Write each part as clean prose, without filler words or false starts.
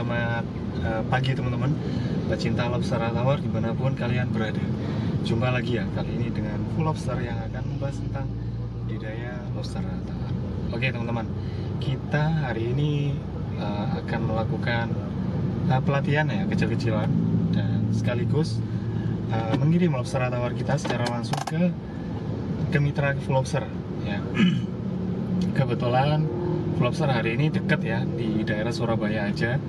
selamat pagi teman-teman, pecinta lobster tawar dimanapun kalian berada. Jumpa lagi ya kali ini dengan Full Lobster yang akan membahas tentang budidaya lobster tawar. Oke teman-teman, kita hari ini akan melakukan pelatihan ya kecil-kecilan dan sekaligus mengirim lobster tawar kita secara langsung ke mitra Full Lobster ya. Kebetulan Full Lobster hari ini dekat ya, di daerah Surabaya aja.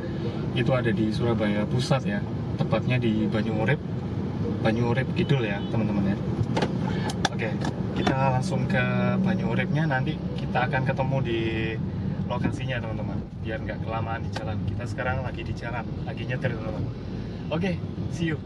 Itu ada di Surabaya Pusat ya, tepatnya di Banyuurip Kidul ya teman-teman ya. Oke, kita langsung ke Banyuuripnya, nanti kita akan ketemu di lokasinya teman-teman, biar nggak kelamaan di jalan. Kita sekarang lagi di jalan, lagi nyetir teman-teman. Oke, see you.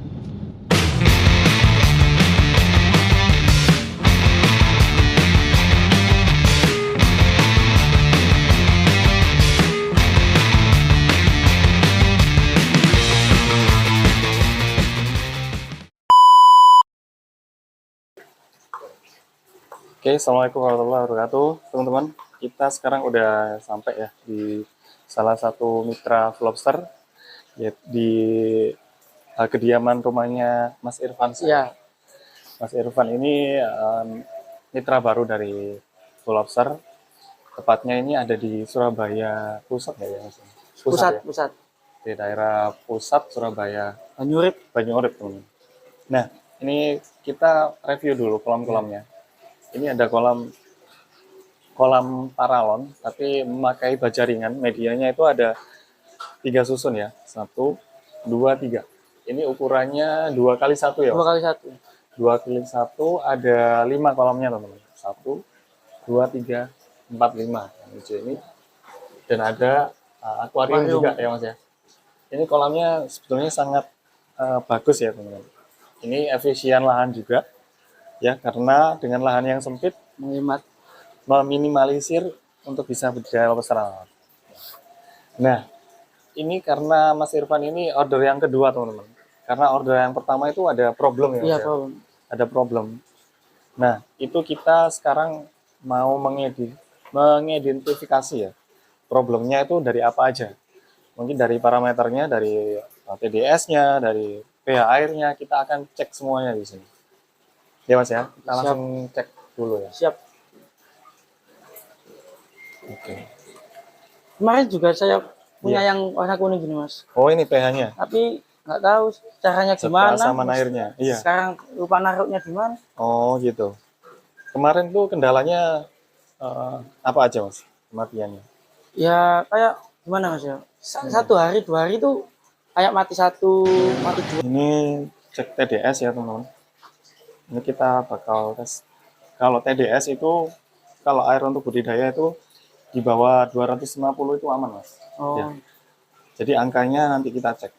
Oke, assalamualaikum warahmatullahi wabarakatuh, teman-teman. Kita sekarang udah sampai ya di salah satu mitra Full Lobster, ya, di kediaman rumahnya Mas Irfan. Ya. Mas Irfan ini mitra baru dari Full Lobster. Tepatnya ini ada di Surabaya Pusat ya, Mas? Pusat. Di daerah Pusat Surabaya. Banyuurip, teman-teman. Nah, ini kita review dulu kolam-kolamnya. Ini ada kolam paralon, tapi memakai baja ringan. Medianya itu ada 3 susun ya, 1, 2, 3. Ini ukurannya 2x1 ya. 2x1. 2x1 ada 5 kolamnya teman-teman. 1, 2, 3, 4, 5. Yang ini. Dan ada akuarium juga ya Mas ya. Ini kolamnya sebetulnya sangat bagus ya teman-teman. Ini efisien lahan juga. Ya, karena dengan lahan yang sempit meminimalisir untuk bisa budidaya lobster. Nah, ini karena Mas Irfan ini order yang kedua teman-teman. Karena order yang pertama itu ada problem ya. Iya, problem. Ada problem. Nah, itu kita sekarang mau mengidentifikasi ya. Problemnya itu dari apa aja. Mungkin dari parameternya, dari TDS-nya, dari pH airnya, kita akan cek semuanya di sini. Ya Mas ya, kita langsung cek dulu ya. Siap. Oke. Kemarin juga saya punya yang warna kuning gini Mas. Oh ini pH-nya. Tapi nggak tahu caranya gimana. Sama airnya. Iya. Sekarang lupa naruhnya di mana. Oh gitu. Kemarin tuh kendalanya apa aja Mas kematiannya? Ya kayak gimana Mas ya? 1 hari 2 hari itu kayak mati 1, mati 2. Ini cek TDS ya teman-teman. Ini kita bakal tes. Kalau TDS itu, kalau air untuk budidaya itu di bawah 250 itu aman Mas. Oh. Ya. Jadi angkanya nanti kita cek.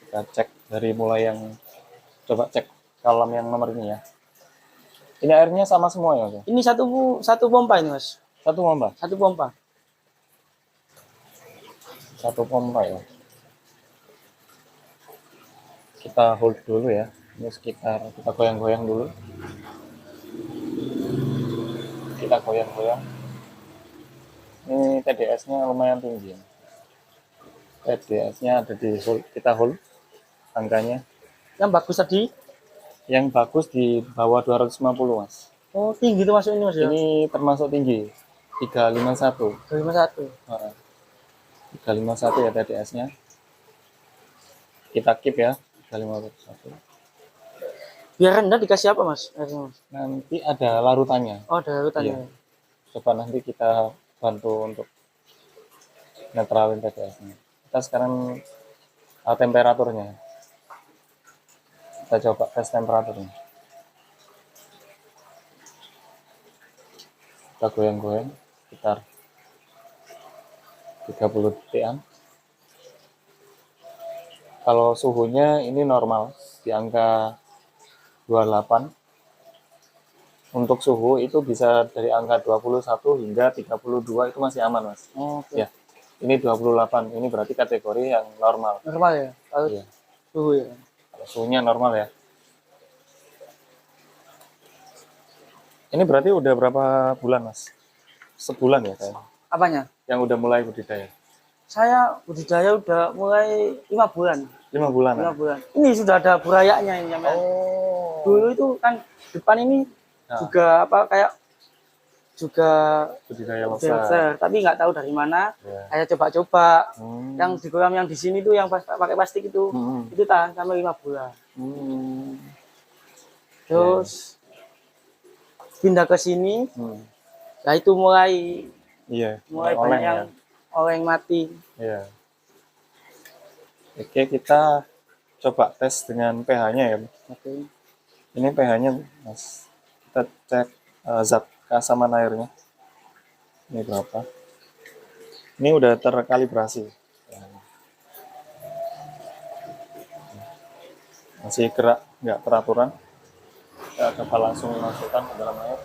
Kita cek dari mulai yang, coba cek kolam yang nomor ini ya. Ini airnya sama semua ya Mas? Ini satu pompa ini Mas. Satu pompa? Satu pompa. Satu pompa ya. Kita hold dulu ya. Ini sekitar, kita goyang-goyang dulu. Kita goyang-goyang. Ini TDS-nya lumayan tinggi. TDS-nya ada di hold, kita hold angkanya. Yang bagus tadi? Yang bagus di bawah 250 Mas. Oh tinggi itu masuk ini Mas ya? Ini termasuk tinggi. 351. 351. 351 ya TDS-nya. Kita keep ya. 351. Biar rendah dikasih apa Mas? Nanti ada larutannya. Oh ada larutannya. Iya. Coba nanti kita bantu untuk netralin TDS-nya. Kita sekarang temperaturnya. Kita coba tes temperaturnya. Kita goyang-goyang sekitar 30 detik-an. Kalau suhunya ini normal di angka 28. Untuk suhu itu bisa dari angka 21 hingga 32 itu masih aman Mas. Oh, okay. Ya. Ini 28. Ini berarti kategori yang normal. Normal ya? Kalau iya. Suhu ya. Kalau suhunya normal ya. Ini berarti udah berapa bulan Mas? Sebulan ya kayaknya. Apanya? Yang udah mulai budidaya. Saya budidaya udah mulai 5 bulan. 5 bulan. 5 bulan. Ini sudah ada burayanya ini namanya. Oh. Dulu itu kan depan ini juga apa kayak juga Budidaya lobster, lobster. tapi nggak tahu dari mana. Ya. Saya coba-coba. Yang di kolam yang di sini tuh yang pakai plastik itu, itu tahan sampai 5 bulan. Terus pindah ke sini, nah itu mulai banyak yang oleng mati. Iya. Oke, kita coba tes dengan pH-nya ya. Oke. Ini pH-nya, Mas. Kita cek zat keasaman airnya. Ini berapa? Ini udah terkalibrasi. Masih gerak, nggak peraturan. Kita coba langsung masukkan ke dalam air.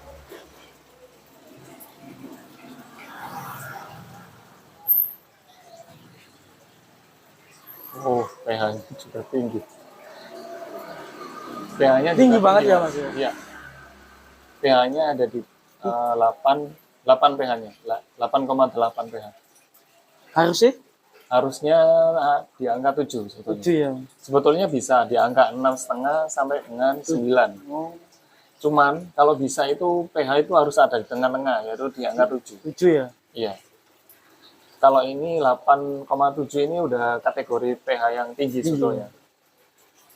Oh, pH-nya sudah tinggi. pH-nya Tinggi banget ya, Mas? Iya. pH-nya ada di 8 pH-nya. 8,8 pH. Harusnya di angka 7 sebetulnya. 7 ya. Sebetulnya bisa di angka 6,5 sampai dengan 9. Oh. Cuman kalau bisa itu pH itu harus ada di tengah-tengah, yaitu di angka 7. 7 ya? Iya. Kalau ini 8,7 ini udah kategori pH yang tinggi sebetulnya.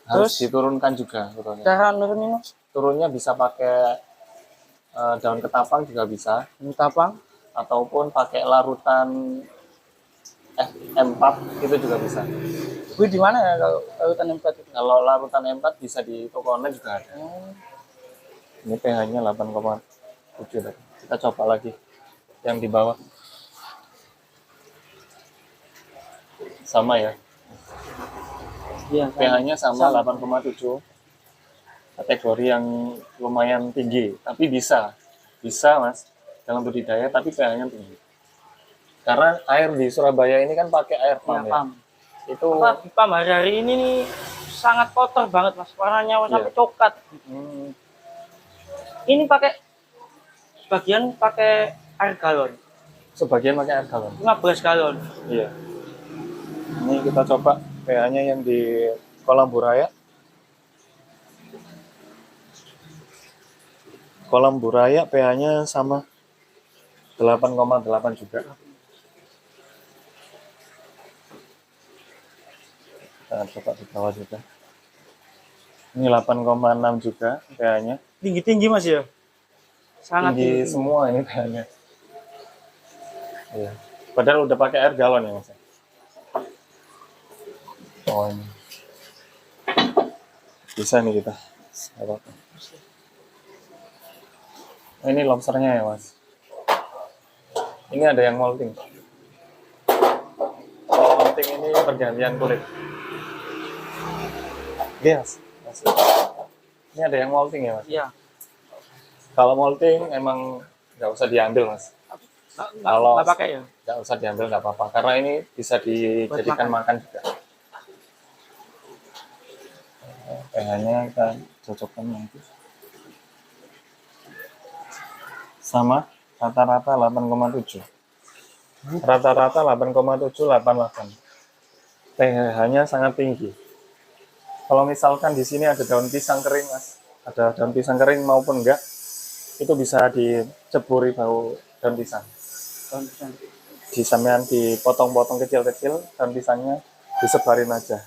Harus diturunkan juga sebetulnya. Cara nurunin, Mas? Turunnya bisa pakai daun ketapang juga bisa. Ketapang? Ataupun pakai larutan M4 itu juga bisa. Gue di mana ya kalau larutan M4 itu? Kalau larutan M4 bisa di toko online juga ada. Ini pH-nya 8,7 tadi. Kita coba lagi yang di bawah. Sama ya. Iya. pH-nya sama 8,7. Kategori yang lumayan tinggi, tapi bisa Mas dalam budidaya, tapi pH-nya tinggi. Karena air di Surabaya ini kan pakai air pump ya. Itu pump hari ini nih sangat kotor banget, Mas. Warnanya sampai coklat. Ini sebagian pakai air galon. Sebagian pakai air galon. 15 galon. Iya. Ini kita coba pH-nya yang di kolam buraya. Kolam buraya pH-nya sama 8,8 juga. Kita coba di bawah juga. Ini 8,6 juga pH-nya. Tinggi-tinggi, Mas ya? Sangat tinggi semua ini pH-nya. Iya. Padahal udah pakai air galon ya, Mas. Oh, ini. Bisa nih kita. Apa-apa. Ini lobsternya ya, Mas. Ini ada yang molting. Kalau molting ini pergantian kulit. Yes. Ini ada yang molting ya, Mas? Iya. Kalau molting emang nggak usah diambil, Mas. Kalau nggak pakai ya? Nggak usah diambil, nggak apa-apa. Karena ini bisa dijadikan makan juga. pH-nya kita cocokkan nanti. Sama rata-rata 8,7. Rata-rata 8,7, 88. pH-nya sangat tinggi. Kalau misalkan di sini ada daun pisang kering, Mas, ada daun pisang kering maupun enggak, itu bisa diceburi bau daun pisang. Di sampean dipotong-potong kecil-kecil, daun pisangnya disebarin aja.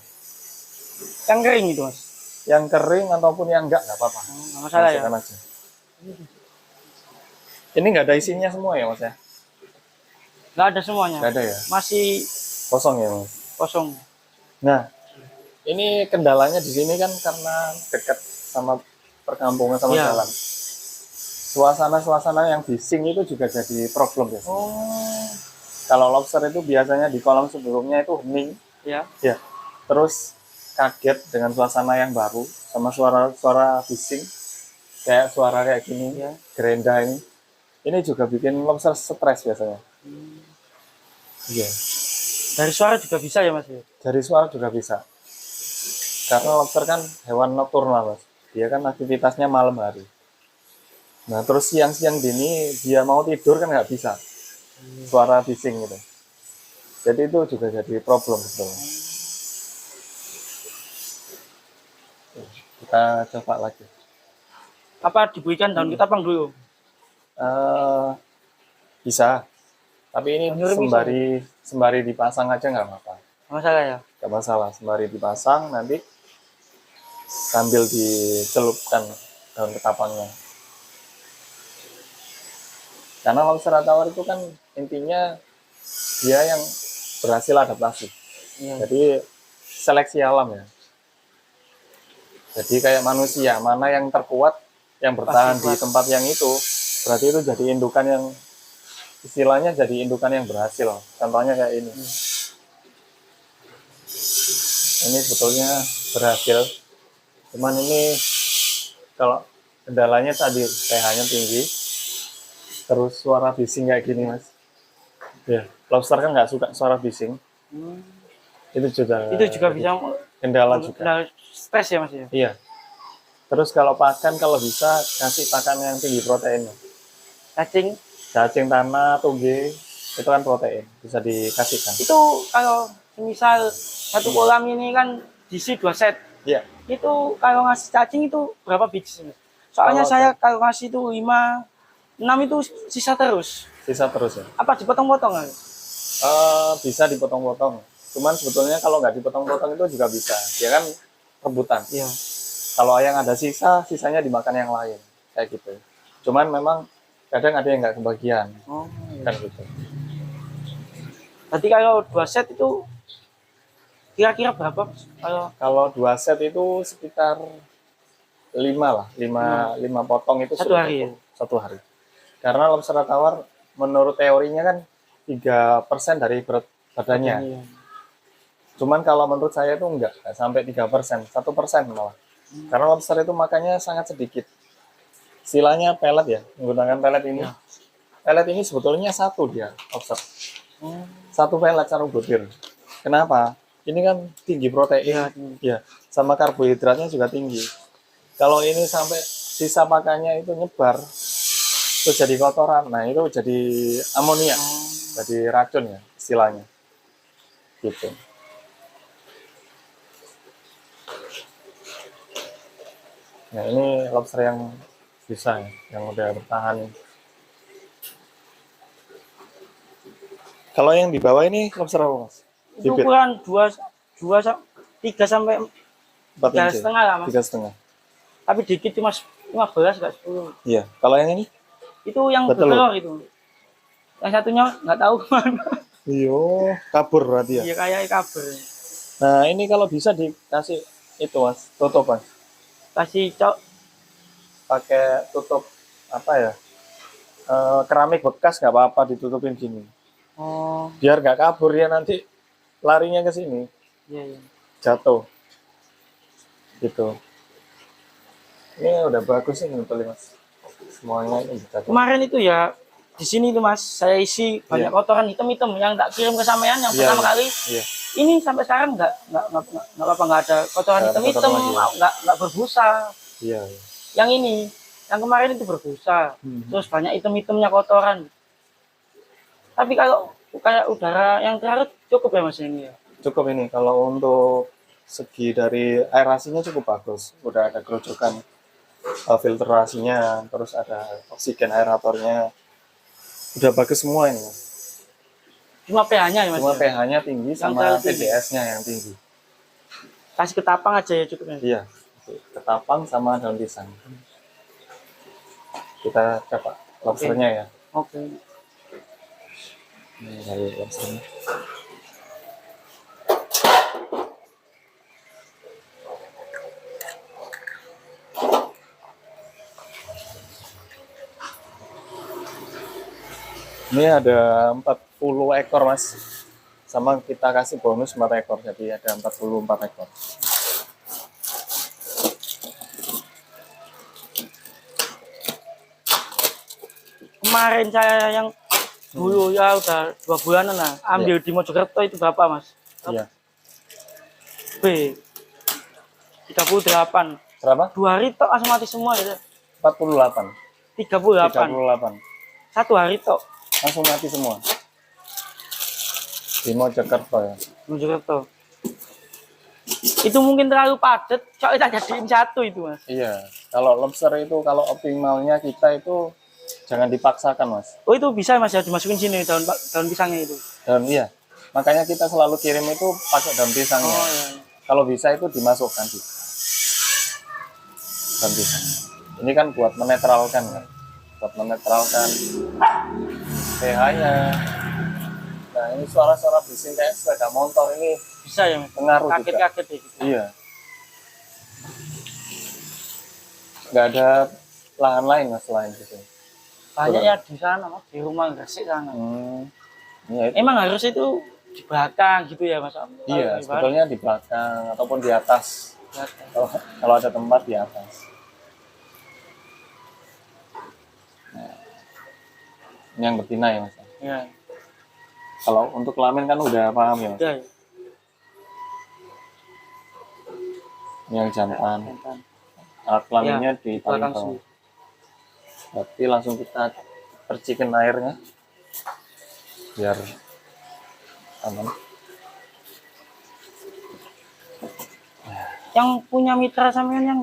Yang kering itu, Mas? Yang kering ataupun yang enggak apa-apa. Nggak masalah ya? Aja. Ini nggak ada isinya semua ya, Mas ya? Nggak ada semuanya. Nggak ada ya? Masih kosong ya, Mas? Kosong. Nah, ini kendalanya di sini kan karena dekat sama perkampungan sama jalan. Suasana-suasana yang bising itu juga jadi problem ya. Kalau lobster itu biasanya di kolam sebelumnya itu hening. Ya. Ya. Terus kaget dengan suasana yang baru sama suara bising kayak suara kayak gini, gerenda ini. Ini juga bikin lobster stres biasanya. Iya. Dari suara juga bisa ya, Mas? Dari suara juga bisa. Karena lobster kan hewan nokturnal, Mas. Dia kan aktivitasnya malam hari. Nah, terus siang-siang dini dia mau tidur kan nggak bisa. Suara bising gitu. Jadi itu juga jadi problem sebetulnya. Kita coba lagi. Apa diberikan daun ketapang dulu? Bisa, tapi ini Daun jeruk sembari dipasang aja nggak apa-apa. Masalah ya. Nggak masalah, sembari dipasang nanti sambil dicelupkan daun ketapangnya. Karena lobster tawar itu kan intinya dia yang berhasil adaptasi. Iya. Jadi seleksi alam ya. Jadi kayak manusia, mana yang terkuat, yang bertahan di tempat yang itu, berarti itu jadi indukan yang istilahnya jadi indukan yang berhasil. Contohnya kayak ini. Ini sebetulnya berhasil. Cuman ini kalau kendalanya tadi pH-nya tinggi, terus suara bising kayak gini mas. Ya, lobster kan nggak suka suara bising. Itu juga bisa kendala juga. Stres ya mas ya. Iya. Terus kalau pakan kalau bisa kasih pakan yang tinggi proteinnya. Cacing tanah, toge, itu kan protein bisa dikasihkan. Itu kalau misal satu kolam ini kan diisi 2 set. Iya. Itu kalau ngasih cacing itu berapa biji? Soalnya saya kalau ngasih itu 5, 6 itu sisa terus. Sisa terus ya? Apa dipotong-potong? Bisa dipotong-potong. Cuman sebetulnya kalau nggak dipotong-potong itu juga bisa. Dia kan rebutan. Iya. Kalau yang ada sisa, sisanya dimakan yang lain. Kayak gitu. Cuman memang kadang ada yang nggak kebagian. Iya. Kan gitu. Berarti kalau 2 set itu kira-kira berapa? Kalau 2 set itu sekitar 5 lah. 5 potong itu satu hari ya? Satu hari. Karena lobster tawar menurut teorinya kan 3% dari berat badannya. Iya. Cuman kalau menurut saya itu enggak sampai 3%, 1% malah. Karena lobster itu makannya sangat sedikit. Istilahnya pelet ya, menggunakan pelet ini. Ya. Pelet ini sebetulnya satu dia, lobster. Satu pelet satu butir. Kenapa? Ini kan tinggi protein, ya, sama karbohidratnya juga tinggi. Kalau ini sampai sisa pakannya itu nyebar, itu jadi kotoran. Nah itu jadi amonia, jadi racun ya istilahnya. Gitu. Nah ini lobster yang bisa ya, yang udah bertahan. Kalau yang di bawah ini lobster apa mas? Itu ukuran 3 sampai 3,5 lah mas. 3,5. Tapi dikit cuma 15 nggak 10. Iya. Kalau yang ini? Itu yang bertelur itu. Yang satunya nggak tahu kemana. Iyo, kabur berarti ya? Iya kayak kabur. Nah ini kalau bisa dikasih itu mas, tutup mas. Kasih pakai tutup apa ya? Keramik bekas nggak apa-apa ditutupin gini. Biar nggak kabur ya nanti larinya ke sini. Iya. Jatuh. Gitu. Ini udah bagus ini betul mas. Semuanya ini bisa. Kemarin itu ya di sini tuh mas, saya isi banyak kotoran hitam-hitam yang tak kirim ke sampean yang pertama kali. Iya. Ini sampai sekarang nggak apa-apa, nggak ada kotoran hitam-hitam, nggak berbusa. Iya. Yang ini, yang kemarin itu berbusa, terus banyak hitam-hitamnya kotoran. Tapi kalau kayak udara yang terlarut cukup ya mas ini ya? Cukup ini, kalau untuk segi dari aerasinya cukup bagus. Udah ada kerucukan filtrasinya, terus ada oksigen aeratornya. Udah bagus semua ini mas. Cuma pH-nya ya mas? Cuma pH-nya tinggi sama TDS-nya yang tinggi. Kasih ketapang aja ya cukupnya? Iya, ketapang sama daun pisang. Kita coba lobsternya ya. Oke. Ini dari lobsternya. Ini ada 40 ekor mas, sama kita kasih bonus 4 ekor, jadi ada 44 ekor. Kemarin saya yang dulu ya udah 2 bulanan lah, ambil di Mojokerto itu berapa mas? Iya. B 38. Berapa? 2 hari tok langsung mati semua ya? 48. 38. 1 hari tok. Langsung mati semua. Di Mojokerto ya. Mojokerto. Itu mungkin terlalu padat, soalnya kita jadiin satu itu mas. Iya, kalau lobster itu kalau optimalnya kita itu jangan dipaksakan mas. Oh itu bisa mas ya dimasukin sini daun pisangnya itu. Iya, makanya kita selalu kirim itu pakai daun pisangnya. Oh, iya. Kalau bisa itu dimasukkan juga. Daun pisang. Ini kan buat menetralkan kan, buat menetralkan pH-nya. Nah ini suara-suara bising kayak sepeda motor ini Bisa ya mas. pengaruh juga. Kaget-kaget ya gitu. Iya. Nggak ada lahan lain mas selain itu. Banyak ya di sana mas, di rumah Gresik sana. Ya, Emang harus itu di belakang gitu ya mas? Iya, sebetulnya di belakang ataupun di atas. Kalau ada tempat di atas. Nah, ini yang betina ya mas. Iya. Kalau untuk kelamin kan udah paham ya mas. Udah ya. Ini yang jantan. Alat kelaminnya Ya, di paling bawah. Berarti langsung kita percikin airnya biar aman. Yang punya mitra sampean yang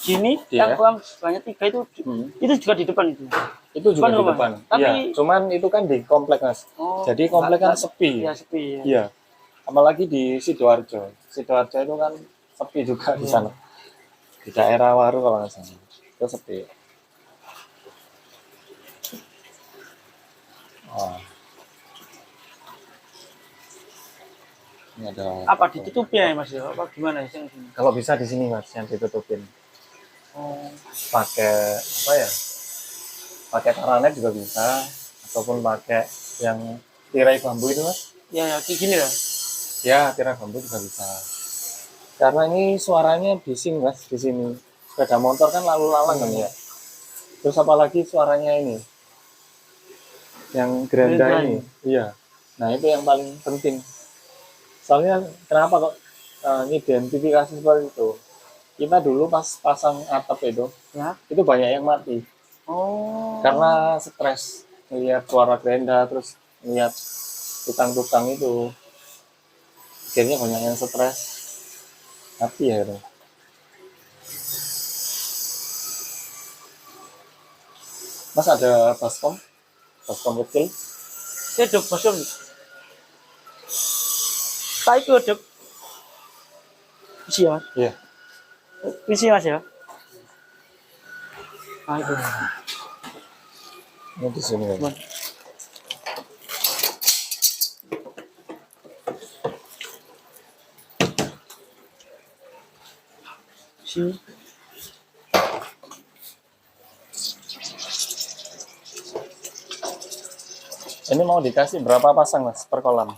gini, Iya. yang kolam banyak 3 itu juga di depan itu. Itu juga di rumah. depan. Tapi ya, cuman itu kan di komplek mas. Jadi komplek kan sepi. Iya sepi. Ya. Iya. Apalagi di Sidoarjo. Sidoarjo itu kan sepi juga di sana. Di daerah Waru kalau nggak salah. Itu sepi. Oh. Ini ada Apa ditutupin ya mas ya? Apa gimana sih? kalau bisa di sini mas yang ditutupin. Pakai apa ya? Pakai karanet juga bisa ataupun pakai yang tirai bambu itu mas. Ya kayak gini lah. Ya tirai bambu juga bisa. Karena ini suaranya bising mas di sini. Sepeda motor kan lalu lalang kan ya. Terus apalagi suaranya ini yang gerenda ini. Iya. Nah itu yang paling penting. Soalnya kenapa kok ini identifikasi seperti itu? Kita dulu pas pasang atap itu, Ya. itu banyak yang mati. Karena stres melihat suara gerenda, terus melihat tukang-tukang itu, akhirnya banyak yang stres. Mati ya itu. Mas ada baskom kecil? Saya dok baskom. Pak itu dok. Isi ya mas? Iya. Isi mas ya? Nah itu. Ini di sini kan. Sini. Ini mau dikasih berapa pasang mas per kolam?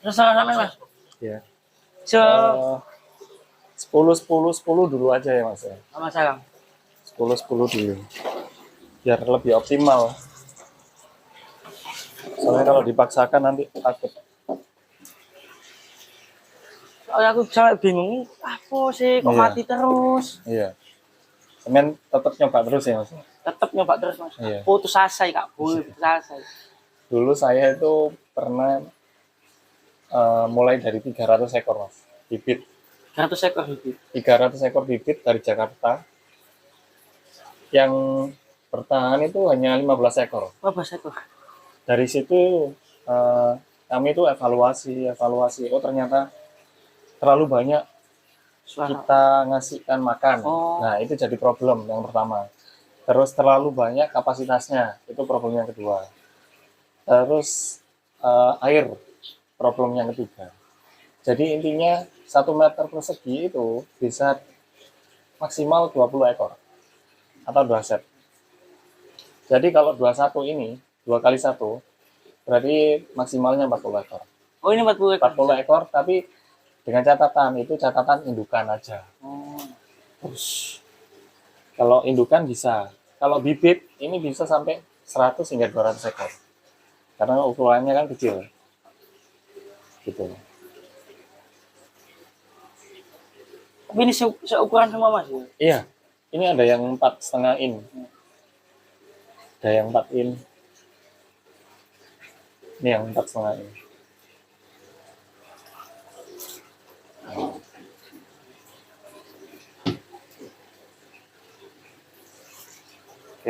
Terserah sampe mas. Iya. 10 dulu aja ya mas ya. Sama saya. 10 dulu. Biar lebih optimal. Soalnya kalau dipaksakan nanti takut. Soalnya aku sampai bingung, apa sih kok mati terus? Iya. Semen tetap nyoba terus ya mas. Tetap nyoba terus mas. Iya. Putus asa kak, putus asa. Dulu saya itu pernah mulai dari 300 ekor mas. Bibit. 300 ekor bibit. 300 ekor bibit dari Jakarta. Yang bertahan itu hanya 15 ekor. 15 ekor. Dari situ kami itu evaluasi. Oh ternyata terlalu banyak kita ngasihkan makan. Nah itu jadi problem yang pertama. Terus terlalu banyak kapasitasnya, itu problem yang kedua. Terus air, problem yang ketiga. Jadi intinya 1 meter persegi itu bisa maksimal 20 ekor atau 2 set. Jadi kalau 21 ini 2 kali 1 berarti maksimalnya 40 ekor. Oh ini 40 ekor. 40 ekor tapi dengan catatan itu catatan indukan aja. Terus kalau indukan bisa, kalau bibit ini bisa sampai 100 hingga 200 ekor. Karena ukurannya kan kecil. Gitu. Tapi ini seukuran semua mas? Iya, ini ada yang 4,5 in. Ada yang 4 in. Ini yang 4,5 in.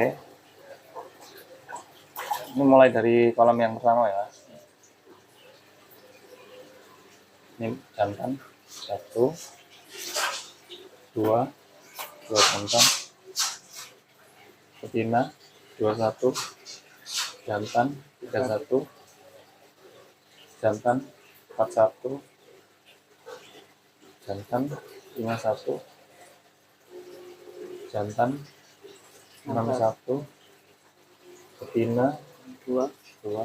Oke. Ini mulai dari kolam yang pertama ya. Ini jantan 1, 2 jantan, betina 21, jantan 31, jantan 41, jantan 51, jantan 61, betina 62,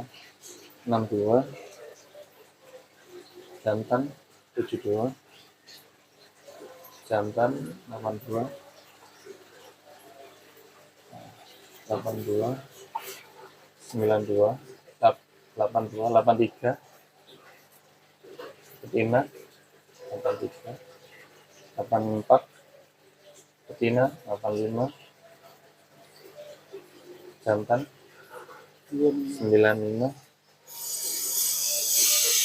jantan 72, jantan 82, 92, 82, 83, betina 83, 84, betina 85, jantan 95,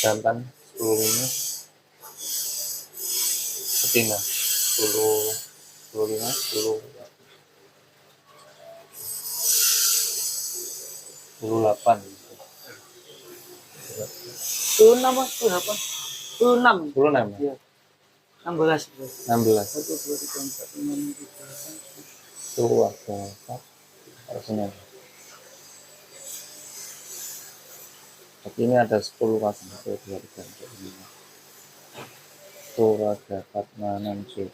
jantan 15, betina 10, 15, 10, 8, 26 mas, 28, 26. 16, Iya. 16. 16. 1, 2, 3, 4, 5, 6, 7, 8. Tuh, ada 4, harusnya. Tapi ini ada 10 pasang. 1, 2, 3, 4, 5. Tuh, ada 4, 6, 7,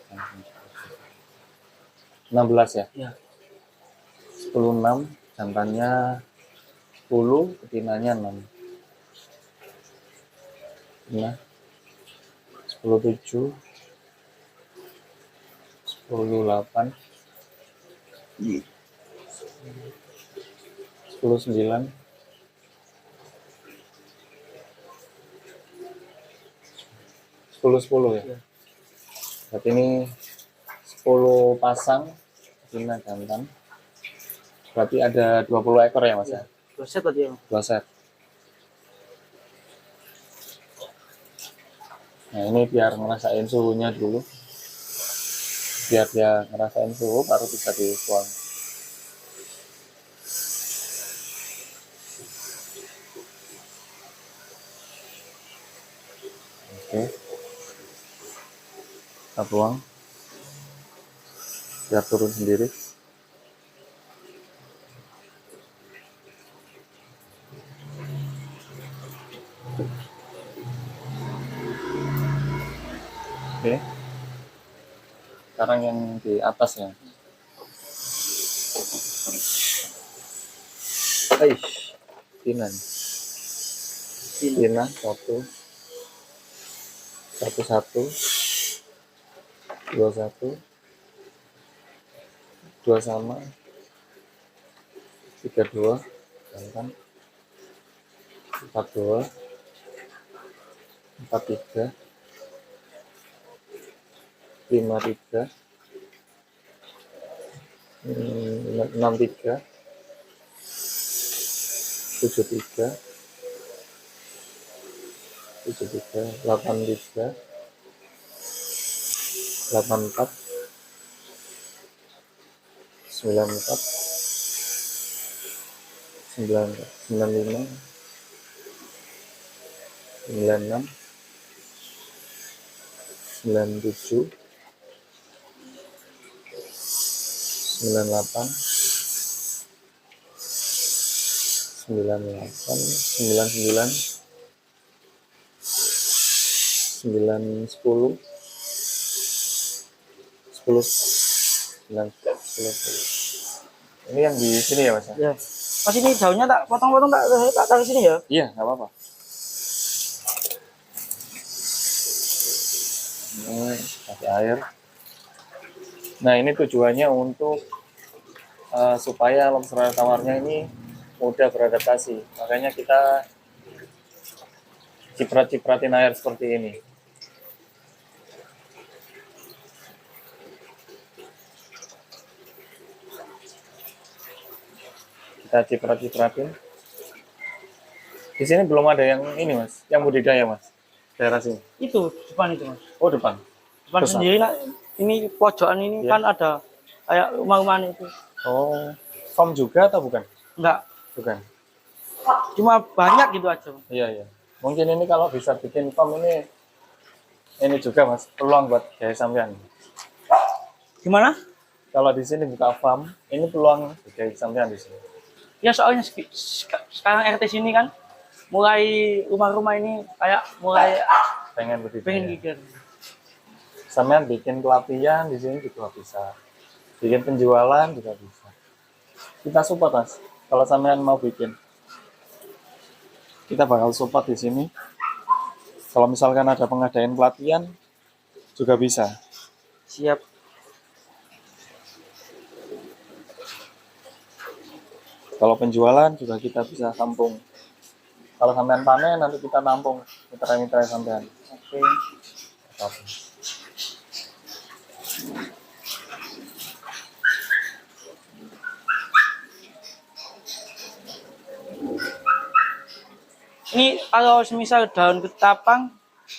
16 ya? Iya. 10, 6, jantannya 10, betinanya 6. Betina 10, 7, 10, 8, 10, 9, 10 ya. Berarti ini 10 pasang betina jantan. Berarti ada 20 ekor ya mas ya? 2 set tadi ya. 2 set. Nah ini biar ngerasain suhunya dulu. Biar dia ngerasain suhu baru bisa dituang. Oke. Kita tuang. Biar turun sendiri. Oke. Sekarang yang di atasnya. Betina. Betina 1, 1, 21, 2 sama, 32, jantan, 42, 43, 53, 63, 73, 83, 83, 84, 94, 95, 96, 97, 98, 99, 10, 9, 10. Ini yang di sini ya mas? Ya. Mas ini daunnya tak potong-potong tak taruh sini ya? Iya, nggak apa-apa. Ini kasih air. Nah ini tujuannya untuk supaya lobster tawarnya ini mudah beradaptasi. Makanya kita ciprat-cipratin air seperti ini. Kita ciprat-cipratin. Di sini belum ada yang ini mas, yang budidaya mas, daerah sini. Itu depan itu mas. Oh depan. Depan Besar. sendiri nak, ini pojokan ini Ya. kan ada kayak rumah-rumah itu. Oh, farm juga atau bukan? Enggak, Bukan. cuma banyak gitu aja. Iya, iya. Mungkin ini kalau bisa bikin farm ini juga Mas, peluang buat kayak sampean. Gimana? Kalau di sini buka farm, ini peluang kayak sampean di sini. Ya soalnya sekarang RT sini kan mulai rumah-rumah ini kayak mulai Pengen pengen budidaya. gigir. Sampean bikin pelatihan di sini juga bisa. Bikin penjualan juga bisa. Kita support Mas. Kalau sampean mau bikin, kita bakal support di sini. Kalau misalkan ada pengadaan pelatihan juga bisa. Siap. Kalau penjualan juga kita bisa tampung. Kalau sampean panen nanti kita tampung mitra-mitra sampean. Oke. Ini kalau semisal daun ketapang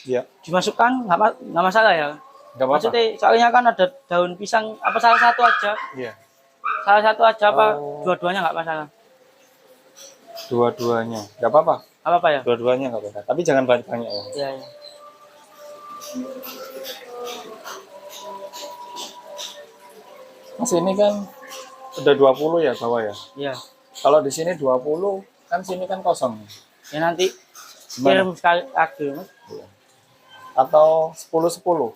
Iya, dimasukkan nggak masalah ya? nggak apa-apa. Maksudnya soalnya kan ada daun pisang apa salah satu aja? Iya, Salah satu aja apa Oh. dua-duanya nggak masalah? dua-duanya nggak apa-apa. Apa ya? Dua-duanya nggak apa-apa. Tapi jangan banyak-banyak ya. Iya, iya. Mas ini kan udah 20 ya bawah ya. Iya. Kalau di sini 20, kan sini kan kosong. Ya nanti Gimana? kirim sekali lagi, Mas. Atau 10-10.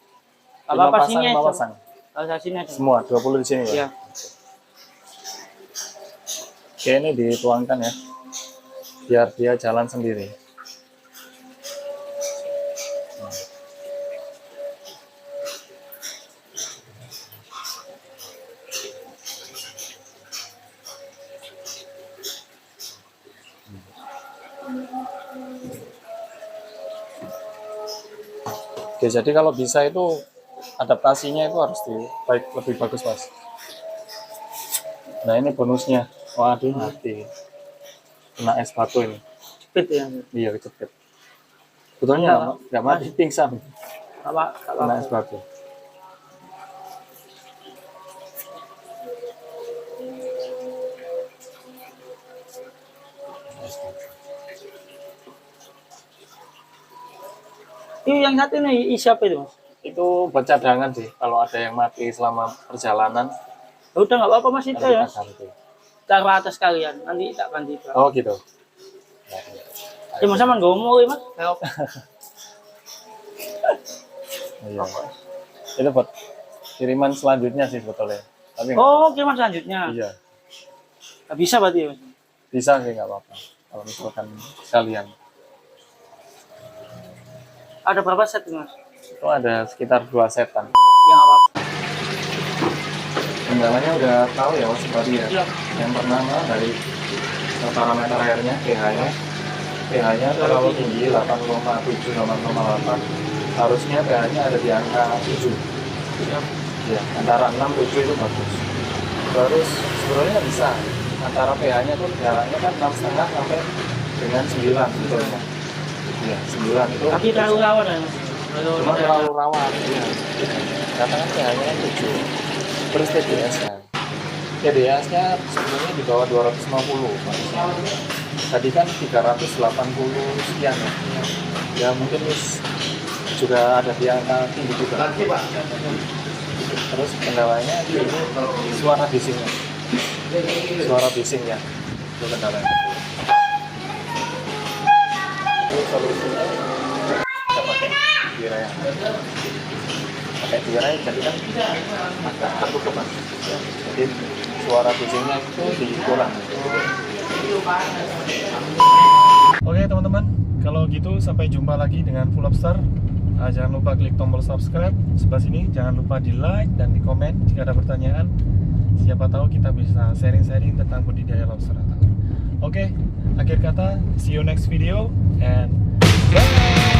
Apa-apa sini aja. 5 pasang. Kalau saya sini aja. Semua 20 di sini ya. Iya. Oke, ini dituangkan ya. Biar dia jalan sendiri. Oke, jadi kalau bisa itu adaptasinya itu harus lebih bagus Mas. Nah ini bonusnya. Waduh mati. Kena es batu ini. Cepet ya. Iya kecepet. Betulnya nggak mati, pingsan. Apa? Kena es batu. Itu yang satu ini siapa itu, Mas? Itu buat cadangan sih. Kalau ada yang mati selama perjalanan, Ya udah nggak apa-apa Mas itu nanti ya. kita ganti. Taruh atas kalian. Nanti tak ganti. Oh gitu. Ya Mas sama ngomong Mas. Kayak Iya. Itu buat kiriman selanjutnya sih sebetulnya. Tapi nggak- oh, kiriman selanjutnya. iya. Nggak bisa berarti ya, Mas. Bisa sih nggak apa-apa. Kalau misalkan sekalian. Ada berapa set Mas? Itu ada sekitar 2 setan. Ya nggak apa-apa. Kendalanya udah tahu ya Mas tadi ya. Iya. Yang pertama dari parameter airnya, pH-nya. pH-nya terlalu tinggi, 8,7, 8,8. Harusnya pH-nya ada di angka 7. Ya, antara 6, 7 itu bagus. Terus sebenarnya bisa. Antara pH-nya tuh jaraknya kan 6,5 sampai dengan 9 sebetulnya. Ya, 9 itu. Tapi terlalu rawan ya Mas. Cuma terlalu rawan. Ya. Karena kan pH-nya kan 7. Terus TDS-nya. TDS-nya sebenarnya di bawah 250. Tadi kan 380 sekian ya. Ya mungkin juga ada di angka tinggi juga. Terus kendalanya ini suara bisingnya. Suara bisingnya itu kendalanya. Itu solusinya kita pakai tirai. Pakai tirai jadi kan agak tertutup Mas. Jadi suara bisingnya itu dikurang. Oke teman-teman, kalau gitu sampai jumpa lagi dengan Full Lobster. Jangan lupa klik tombol subscribe sebelah sini. Jangan lupa di like dan di komen jika ada pertanyaan. Siapa tahu kita bisa sharing-sharing tentang budidaya lobster. Oke, akhir kata, see you next video and bye.